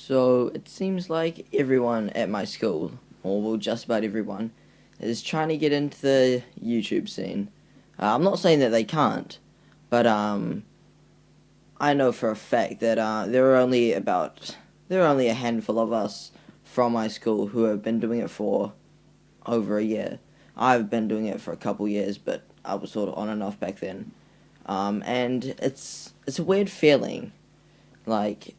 So it seems like everyone at my school, or well, just about everyone, is trying to get into the YouTube scene. I'm not saying that they can't, but I know for a fact that there are only a handful of us from my school who have been doing it for over a year. I've been doing it for a couple years, but I was sort of on and off back then. And it's a weird feeling, like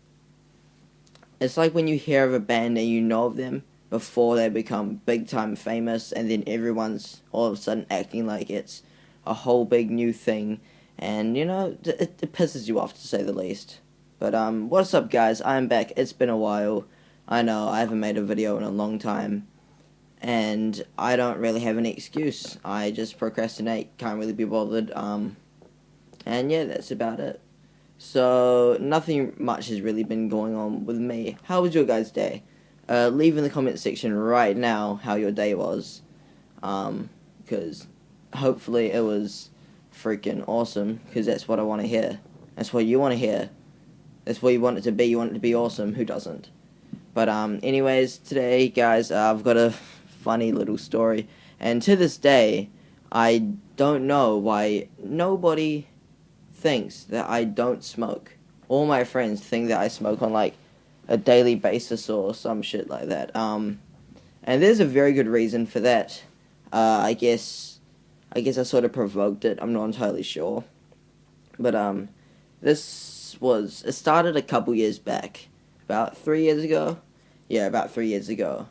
it's like when you hear of a band and you know of them before they become big time famous, and then everyone's all of a sudden acting like it's a whole big new thing, and it pisses you off to say the least. But what's up, guys? I'm back. It's been a while. I know I haven't made a video in a long time, and I don't really have any excuse. I just procrastinate, can't really be bothered. And yeah, that's about it. So, nothing much has really been going on with me. How was your guys' day? Leave in the comment section right now how your day was. Because hopefully it was freaking awesome, because that's what I want to hear. That's what you want to hear. That's what you want it to be. You want it to be awesome. Who doesn't? But, anyways, today, guys, I've got a funny little story. And to this day, I don't know why nobody thinks that I don't smoke. All my friends think that I smoke on like a daily basis or some shit like that. And there's a very good reason for that. I guess I sort of provoked it. I'm not entirely sure. But it started a couple years back, about 3 years ago. Yeah, about 3 years ago.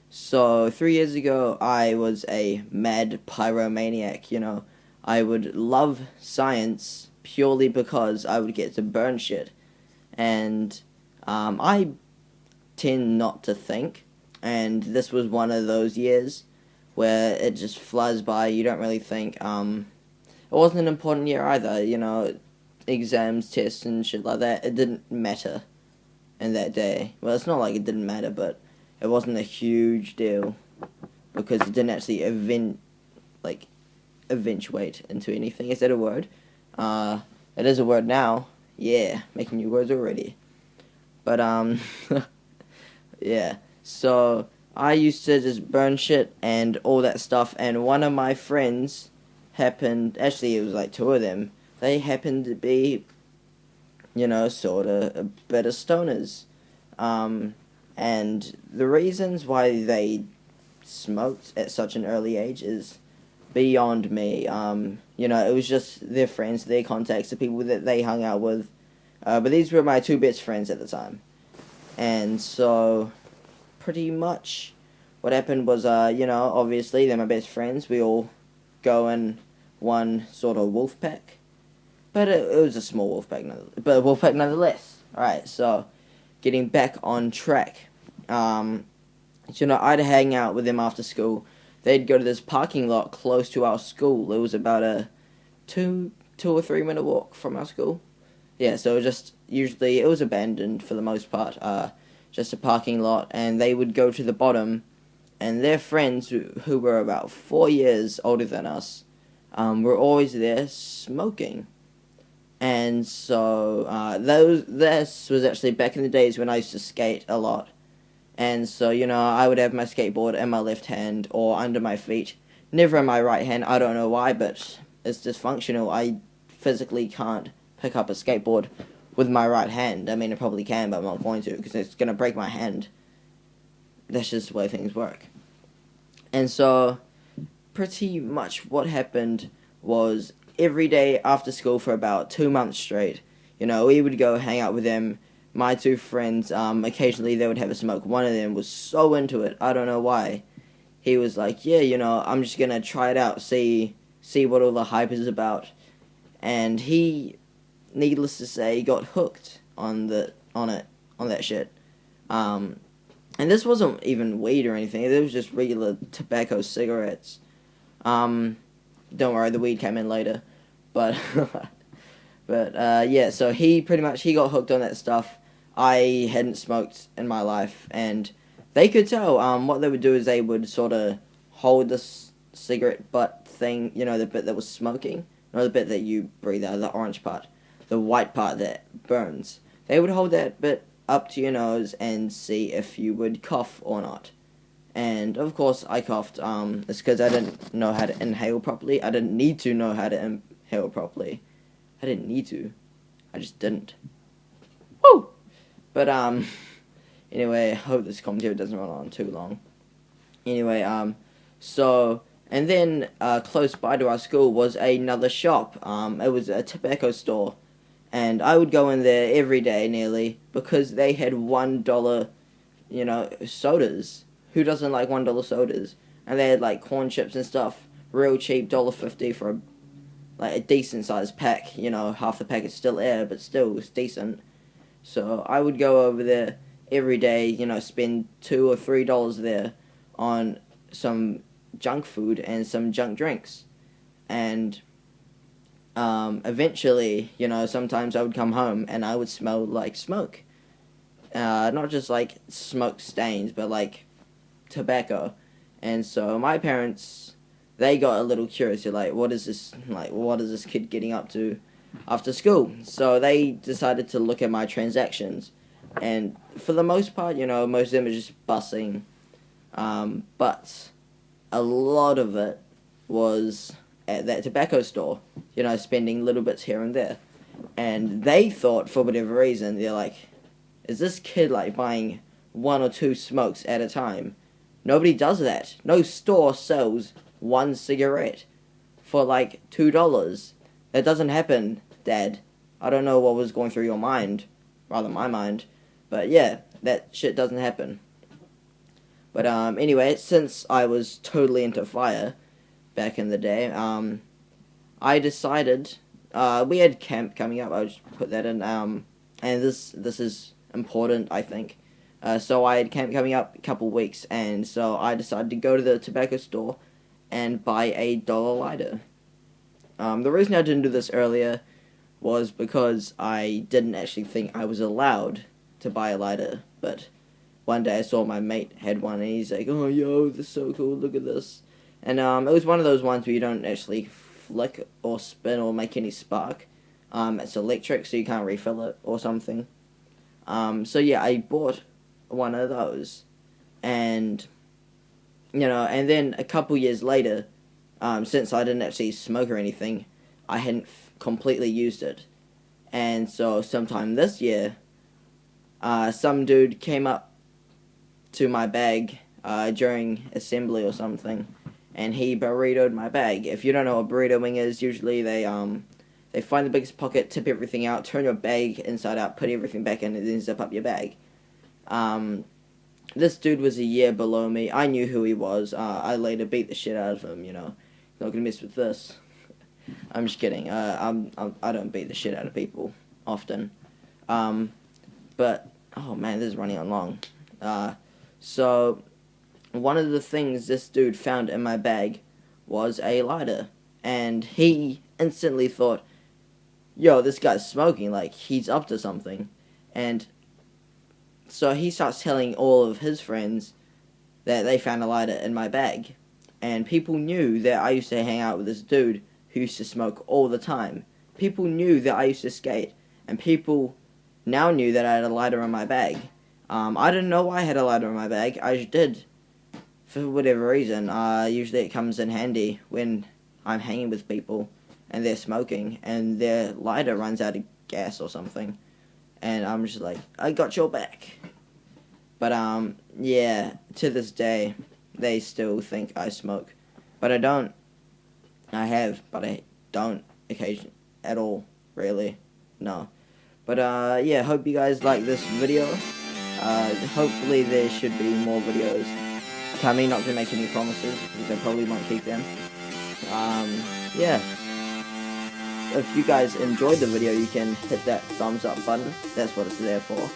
So 3 years ago, I was a mad pyromaniac. I would love science purely because I would get to burn shit. And I tend not to think. And this was one of those years where it just flies by. You don't really think. It wasn't an important year either. Exams, tests, and shit like that. It didn't matter in that day. Well, it's not like it didn't matter, but it wasn't a huge deal because it didn't actually eventuate into anything. Is that a word? It is a word now. Yeah, making new words already. But yeah. So I used to just burn shit and all that stuff, and one of my friends actually it was like two of them, they happened to be, sort of a bit of stoners. And the reasons why they smoked at such an early age is beyond me. It was just their friends, their contacts, the people that they hung out with. But these were my two best friends at the time. And so, pretty much, what happened was, obviously, they're my best friends. We all go in one sort of wolf pack. But it was a small wolf pack, but a wolf pack nonetheless. Alright, so, getting back on track. I'd hang out with them after school. They'd go to this parking lot close to our school. It was about a 2 or 3 minute walk from our school. Yeah, so usually it was abandoned for the most part. Just a parking lot, and they would go to the bottom, and their friends who were about 4 years older than us, were always there smoking. And so this was actually back in the days when I used to skate a lot. And so, I would have my skateboard in my left hand or under my feet. Never in my right hand. I don't know why, but it's dysfunctional. I physically can't pick up a skateboard with my right hand. I mean, I probably can, but I'm not going to because it's going to break my hand. That's just the way things work. And so, pretty much what happened was every day after school for about 2 months straight, we would go hang out with them. My two friends, occasionally they would have a smoke. One of them was so into it. I don't know why. He was like, yeah, I'm just going to try it out, see what all the hype is about. And he, needless to say, got hooked on that shit. And this wasn't even weed or anything. It was just regular tobacco cigarettes. Don't worry, the weed came in later. But yeah, so he got hooked on that stuff. I hadn't smoked in my life, and they could tell. What they would do is they would sort of hold this cigarette butt thing, the bit that was smoking, not the bit that you breathe out, the orange part, the white part that burns. They would hold that bit up to your nose and see if you would cough or not. And of course I coughed. It's because I didn't know how to inhale properly. I didn't need to know how to inhale properly. I didn't need to. I just didn't. Woo! But anyway, I hope this commentary doesn't run on too long. Anyway, so, and then close by to our school was another shop. It was a tobacco store, and I would go in there every day nearly because they had $1, sodas. Who doesn't like $1 sodas? And they had like corn chips and stuff, real cheap, $1.50 for a decent sized pack. Half the pack is still air, but still it's decent. So I would go over there every day, spend $2 or $3 there on some junk food and some junk drinks. And eventually, sometimes I would come home and I would smell like smoke. Not just like smoke stains, but like tobacco. And so my parents, they got a little curious. They're like, what is this kid getting up to after school? So they decided to look at my transactions. And for the most part, most of them are just bussing. But a lot of it was at that tobacco store, spending little bits here and there. And they thought, for whatever reason, they're like, is this kid like buying 1 or 2 smokes at a time? Nobody does that. No store sells 1 cigarette for like $2. That doesn't happen, Dad. I don't know what was going through your mind, rather my mind, but yeah, that shit doesn't happen. But anyway, since I was totally into fire back in the day, I decided we had camp coming up. I'll just put that in. And this is important, I think. So I had camp coming up a couple weeks, and so I decided to go to the tobacco store and buy a dollar lighter. The reason I didn't do this earlier was because I didn't actually think I was allowed to buy a lighter, but one day I saw my mate had one, and he's like, oh, yo, this is so cool, look at this. And it was one of those ones where you don't actually flick or spin or make any spark. It's electric, so you can't refill it or something. So yeah, I bought one of those, and and then a couple years later, since I didn't actually smoke or anything, I hadn't completely used it. And so sometime this year, some dude came up to my bag during assembly or something, and he burritoed my bag. If you don't know what burritoing is, usually they find the biggest pocket, tip everything out, turn your bag inside out, put everything back in, and then zip up your bag. This dude was a year below me. I knew who he was. I later beat the shit out of him, Not gonna mess with this. I'm just kidding. I don't beat the shit out of people often. But, oh man, this is running on long. So, one of the things this dude found in my bag was a lighter. And he instantly thought, yo, this guy's smoking, like, he's up to something. And so he starts telling all of his friends that they found a lighter in my bag. And people knew that I used to hang out with this dude who used to smoke all the time. People knew that I used to skate. And people now knew that I had a lighter in my bag. I didn't know why I had a lighter in my bag. I just did. For whatever reason. Usually it comes in handy when I'm hanging with people and they're smoking and their lighter runs out of gas or something. And I'm just like, I got your back. But, yeah, to this day, they still think I smoke. But I don't. I have, but I don't occasionally at all, really. No. But, yeah, hope you guys like this video. Hopefully there should be more videos coming. Not to make any promises, because I probably won't keep them. Yeah. If you guys enjoyed the video, you can hit that thumbs up button. That's what it's there for.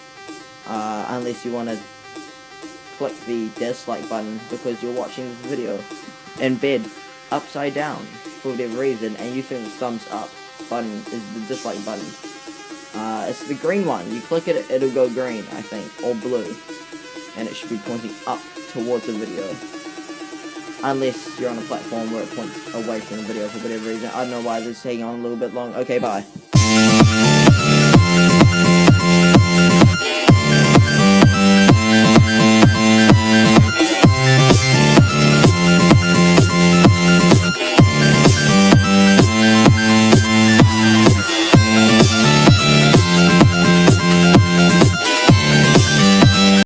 Unless you want to click the dislike button because you're watching this video in bed, upside down, for whatever reason, and you think the thumbs up button is the dislike button. It's the green one. You click it, it'll go green, I think, or blue. And it should be pointing up towards the video. Unless you're on a platform where it points away from the video for whatever reason. I don't know why this is taking on a little bit long. Okay, bye.